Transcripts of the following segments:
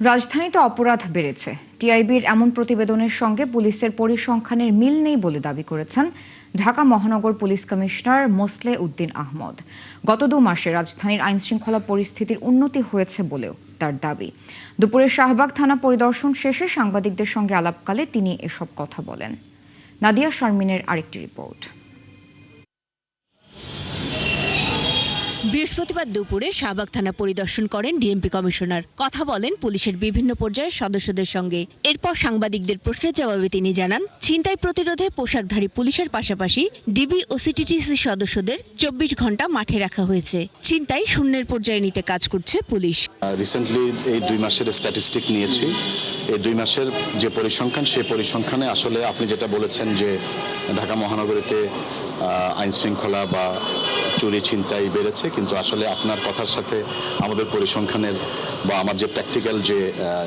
রাজধানীতে অপরাধ বেড়েছে। টিআইবির এমন প্রতিবেদনের সঙ্গে পুলিশের পরিসংখ্যানের মিল নেই বলে দাবি করেছেন ঢাকা মহানগর police commissioner Moseley Uddin Ahmad. গত 2 মাসে রাজধানীর আইনশৃঙ্খলা পরিস্থিতির উন্নতি হয়েছে বলেও তার দাবি। দুপুরে শাহবাগ থানা পরিদর্শন শেষে সাংবাদিকদের সঙ্গে আলাপকালে তিনি এসব কথা বলেন। নাদিয়া শারমিনের আরেকটি রিপোর্ট। বৃহস্পতিবার দুপুরে শাহবাগ থানা পরিদর্শন করেন ডিএমপি কমিশনার। কথা বলেন পুলিশের বিভিন্ন পর্যায়ের সদস্যদের সঙ্গে। এরপর সাংবাদিকদের প্রশ্নের জবাবে তিনি জানান, ছিনতাই প্রতিরোধে পোশাকধারী পুলিশের পাশাপাশি ডিবি ও সিটিটিসি সদস্যদের 24 ঘন্টা মাঠে রাখা হয়েছে। ছিনতাই শূন্যের পর্যায়ে নিতে কাজ করছে পুলিশ। রিসেন্টলি এই 2 মাসের স্ট্যাটিস্টিক নিয়েছি। এই 2 মাসের যে পরিসংখ্যান, সেই পরিসংখ্যানে আসলে আপনি যেটা বলেছেন যে ঢাকা মহানগরীতে আইন শৃঙ্খলা বা চুরি ছিনতাই বেড়েছে, কিন্তু আসলে আপনার কথার সাথে আমাদের পরিসংখ্যানের বা আমার যে প্র্যাকটিক্যাল যে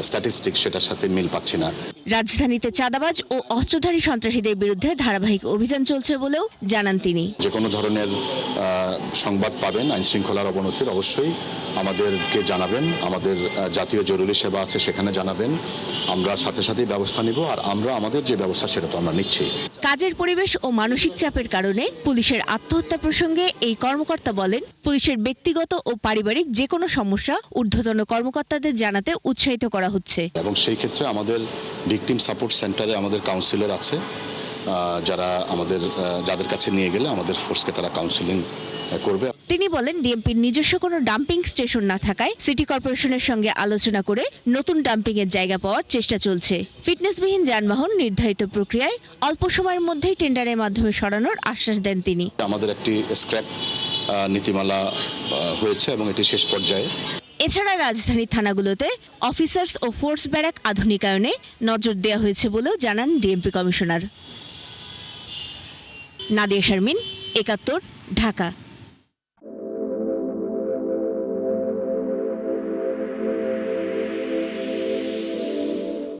স্ট্যাটিস্টিক সেটার সাথে মিল পাচ্ছি না। রাজধানীতে চাঁদাবাজ ও অস্ত্রধারী সন্ত্রাসীদের বিরুদ্ধে ধারাবাহিক অভিযান চলছে বলেও জানান তিনি। যে কোনো ধরনের সংবাদ পাবেন আইন শৃঙ্খলার অবনতির, অবশ্যই আমাদেরকে জানাবেন। আমাদের জাতীয় জরুরি সেবা আছে, সেখানে জানাবেন। আমরা সাথে সাথেই ব্যবস্থা নিব, আর আমরা আমাদের যে ব্যবস্থা সেটা তো আমরা নিচ্ছি। কাজের পরিবেশ ও মানসিক চাপের কারণে পুলিশের আত্মহত্যা প্রসঙ্গে এই কর্মকর্তা বলেন, পুলিশের ব্যক্তিগত ও পারিবারিক যে কোনো সমস্যা ঊর্ধ্বতন কর্মকর্তাদের জানাতে উৎসাহিত করা হচ্ছে। এবং সেই ক্ষেত্রে আমাদের ভিকটিম সাপোর্ট সেন্টারে আমাদের কাউন্সিলর আছে, যাদের কাছে নিয়ে গেলে আমাদের ফোর্সকে তারা কাউন্সিলিং করবে। তিনি বলেন, ডিএমপির নিজস্ব কোনো ডাম্পিং স্টেশন না থাকায় সিটি কর্পোরেশনের সঙ্গে আলোচনা করে নতুন ডাম্পিং এর জায়গা পাওয়ার চেষ্টা চলছে। ফিটনেসবিহীন যানবাহন নির্ধারিত প্রক্রিয়ায় অল্প সময়ের মধ্যেই টেন্ডারের মাধ্যমে সরানোর আশ্বাস দেন তিনি। আমাদের একটি স্ক্র্যাপ নীতিমালা হয়েছে এবং এটি শেষ পর্যায়ে। এছাড়া রাজধানীর থানাগুলোতে অফিসার্স ও ফোর্স ব্যারাক আধুনিকায়নে নজর দেওয়া হয়েছে বলেও জানান ডিএমপি কমিশনার। নাদিয়া শারমিন, 71, ঢাকা।